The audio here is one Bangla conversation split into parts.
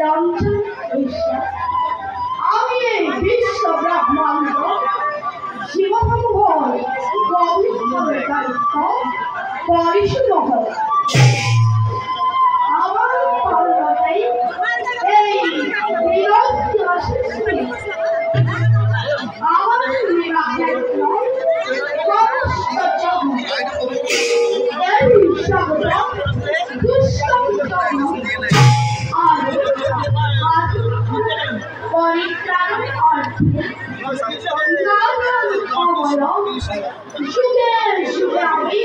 নিরঞ্জন ঈশ্বর আমি এই বিশ্ব ব্রহ্মাণ্ড শিবমোহন গবেষণার দায়িত্ব পরিশুমহল আমার পর্বতেই এই নিরঞ্জন সৃষ্টি আমার নিরাধ্যাত্ম এই শব্দ দুষ্কর্ম আর পরিত্রাণ অর্থে যুগে যুগে আমি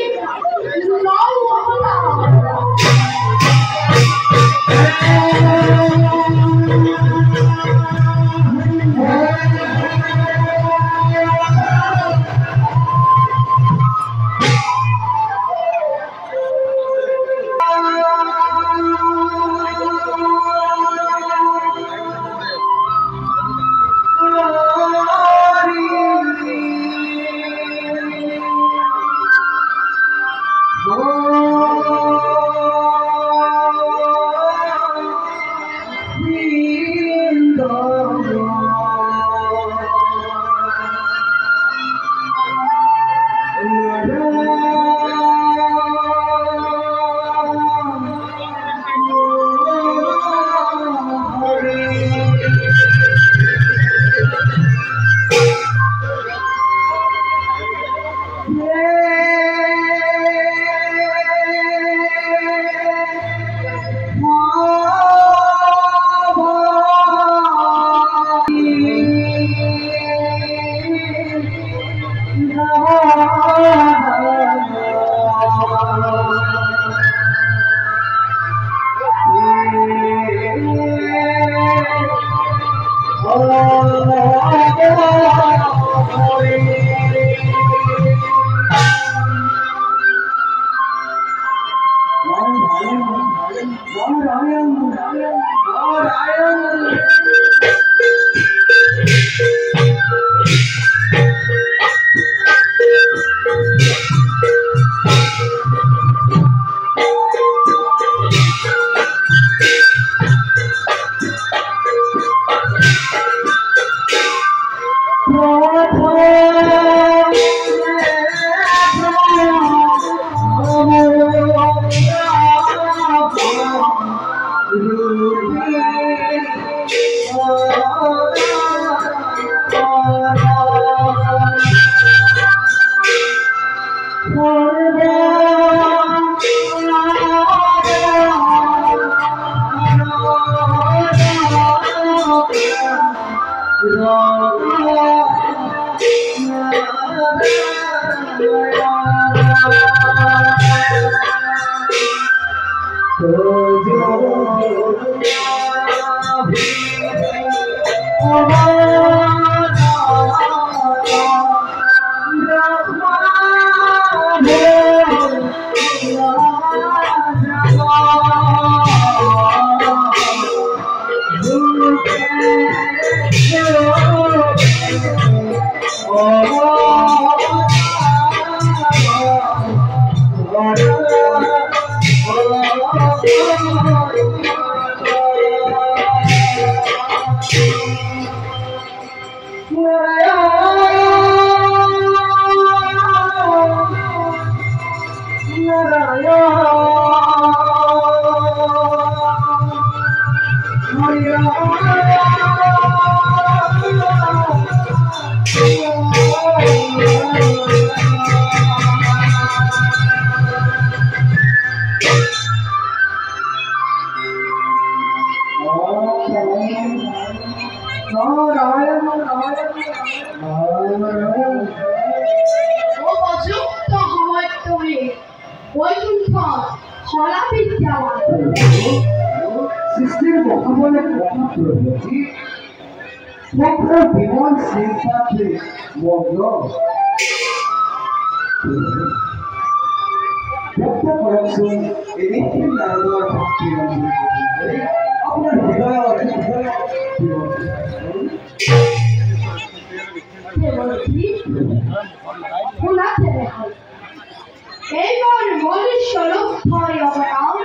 এইবার মনুষ্য রূপ ধরে অবতার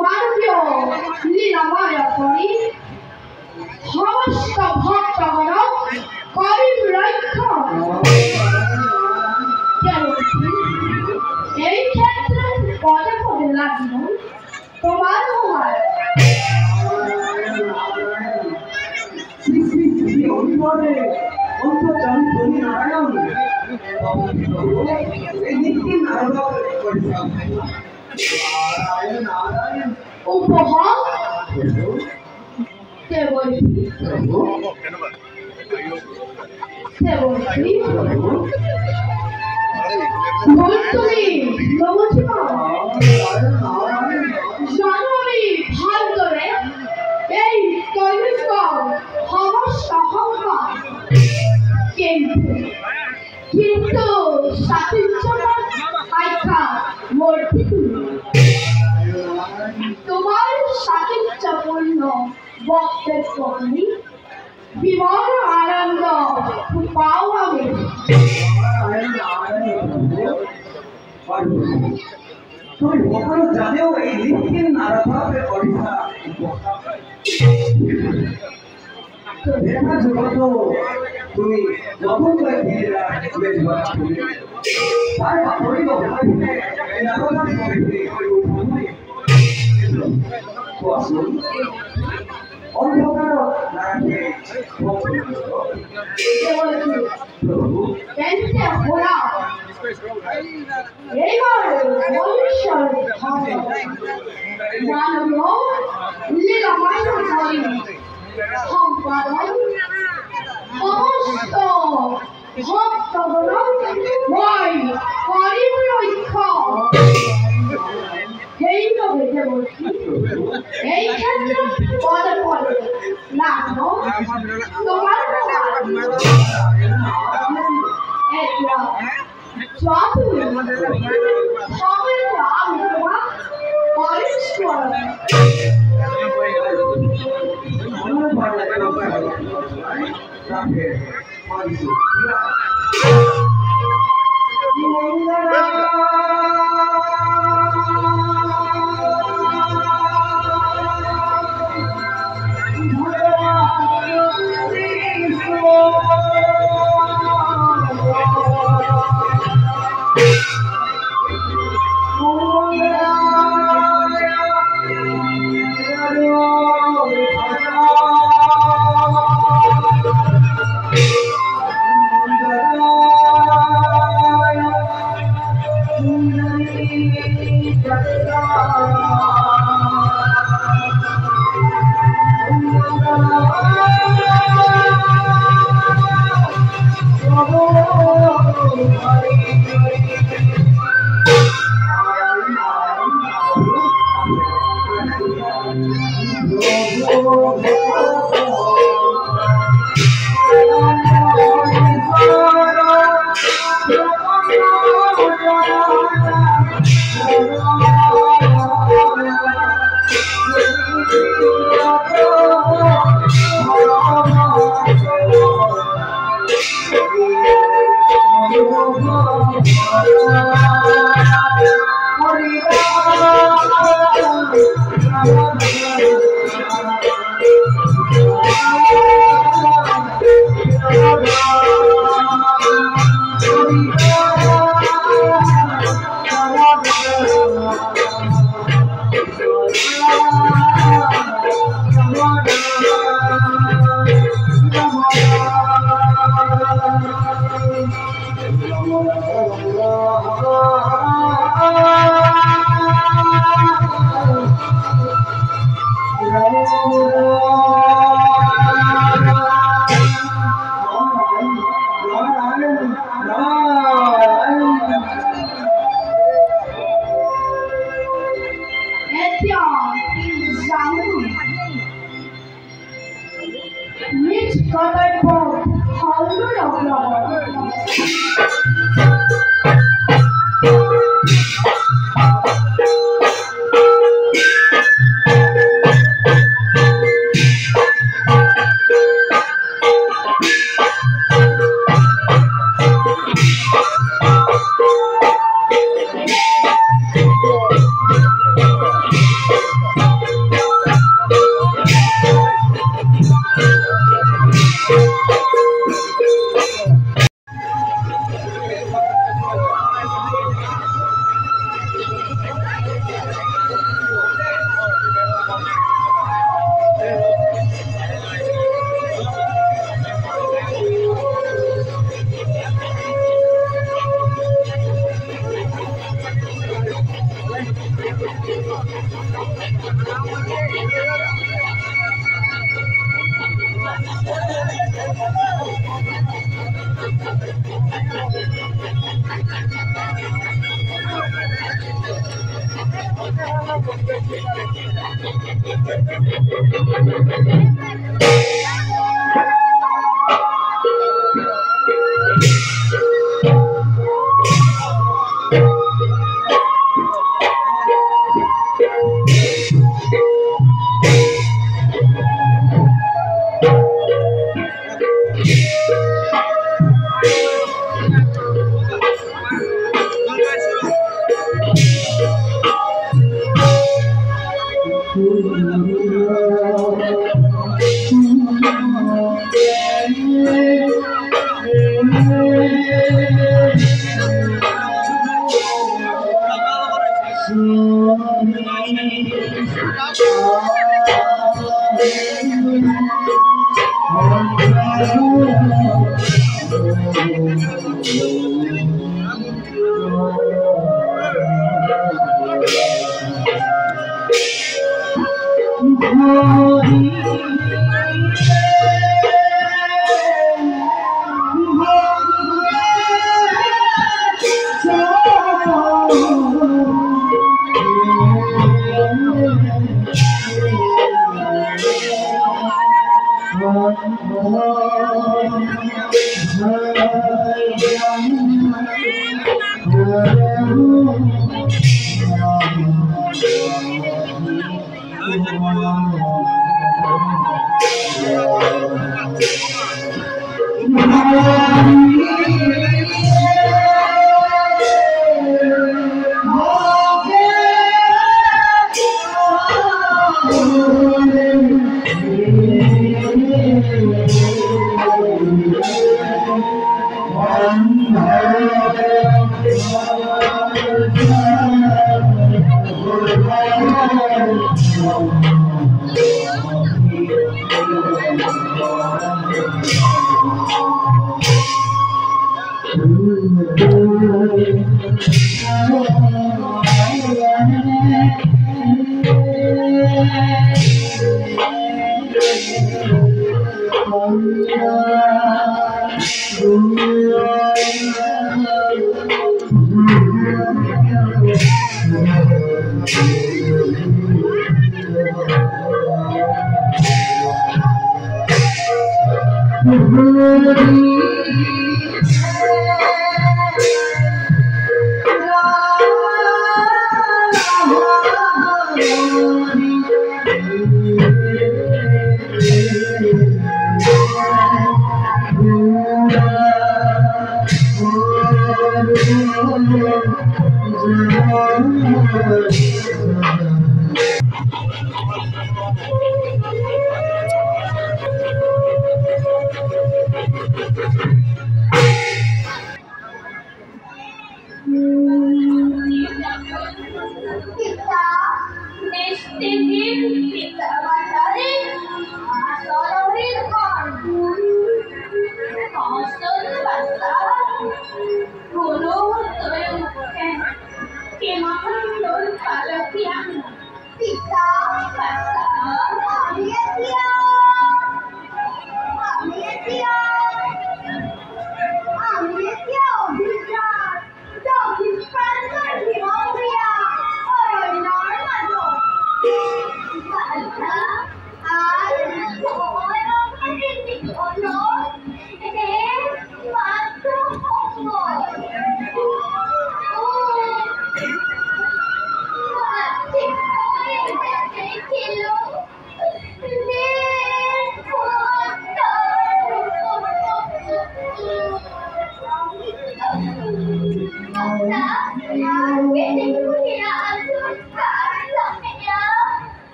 মানবীয় লীলা লীলামায়া করি সমস্ত ভক্তগণ করিব রক্ষা। এই ক্ষেত্রে পদে পদে লাগিল তোমার হয় উপহার তুমি জানুয়ারি ভাল করে এই তৈরি সমস্যা সংখ্যা কিন্তু তোমার সাহিত্যপূর্ণ বক্তব্য বিমল আনন্দ পাও আমি। তুমি সকল জানেও এই লিখিন নারভাবে পরীক্ষা দেখা জগত তুমি যখন করে ধীরা তুমি জীবন তুমি তার বাপরি গভাইতে নারভাবে পরীক্ষা করে উঠাই কোয়াসুন অন্ধকার নারাকে প্রভু তেনতে হোরা এইবার ভবিষ্যৎ মানব লীলামায় করি সম্পাদন সমস্ত ভক্তগণ ভয় করিব রক্ষা। এইভাবে যে বলছি এই ক্ষেত্রে পদে পদে লাগলো তোমার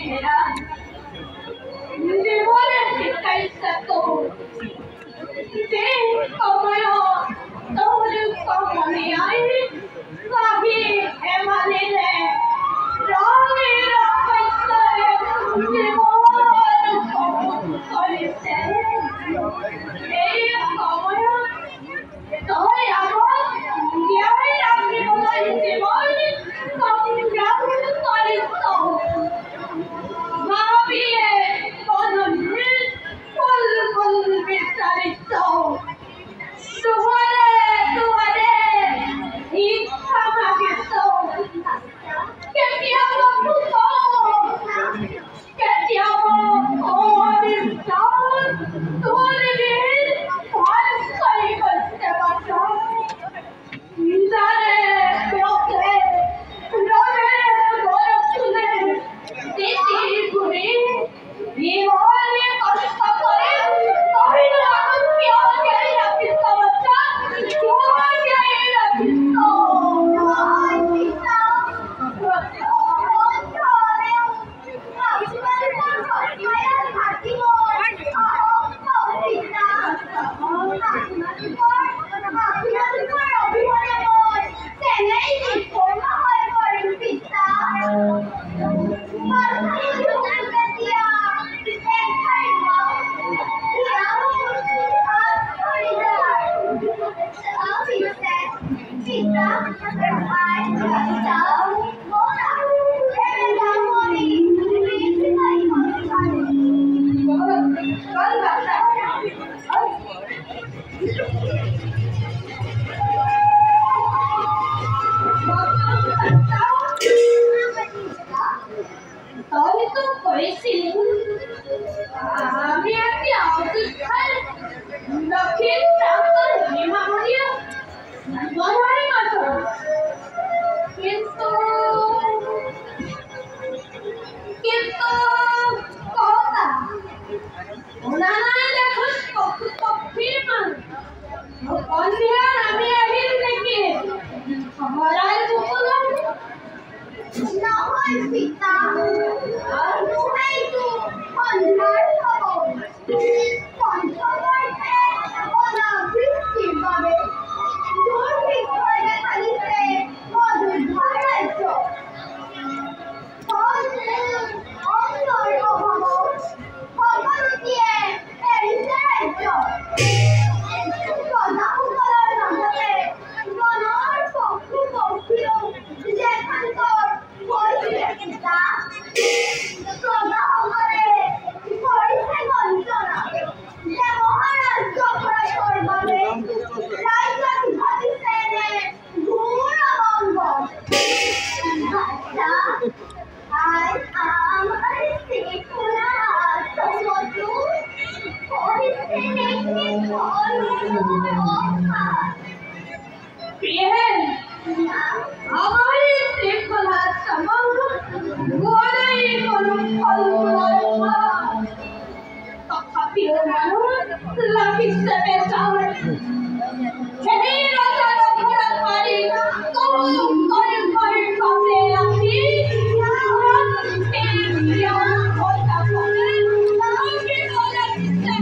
ঘেরা জীবনের শিক্ষাইটা তো যে সময় তোর কমনে আই কাহি হেমালে রে রঙে রাখাইতে জীবন কমন করেছে এই সময় তোর আমার জ্ঞানে রাখি বলাই জীবন কমন জ্ঞান করিত ভাবিয়ে বদলে ফুল ফুল বিস্তারিত দুয়ারে দুয়ারে ইচ্ছা মাগিত কেতিয়াবা পুত কেতিয়াবা অনিষ্ট তোর দিন ভাল করি করতে পারত নিজারে লোকে রবে গরব তুলে দিদি ঘুরে জীবনে কষ্ট করে কহিল আমার প্রিয় গেলে রাখিত বাচ্চা তোমার গেলে রাখিত তাহলে তো করেছিলি আমি একটি অপেক্ষায় দক্ষিণ প্রান্তর হিমালয় বনমালী মাত্র কিন্তু কিন্তু কথা ওনারা দেখুন পক্ষী মান অন্যার আমি আহিল দেখি সবাই দুপুর না হয় পিতা আর তুই তো অন্যার খবর পঞ্চবর্ষে ওনা বৃষ্টির পাবে দুর্ভিক হয়ে খালিতে মধুর ধারাজ্য অন্তর অভাব খবর দিয়ে এরিতে রাজ্য সদাহুকলার নামে গণর পক্ষী পক্ষীয় যেখানকার হয়েছে পিতা সদাহরে হয়েছে বঞ্চনা যে মহারাজ জফরাই করবারে রাজ্য ভাবিছে নে ঘুর অমঙ্গল আচ্ছা আজ আমার শিখুনা সমুদ্র হয়েছে দেখি আমার শৃঙ্খলা সমগ্র গোড়াই করুন তথাপিও মানুষ লাভিছে বেচার সেই রাজা অপরাধ পারি করুন করে করে কাছে আসি কথা বলে আমাকে বলে দিচ্ছে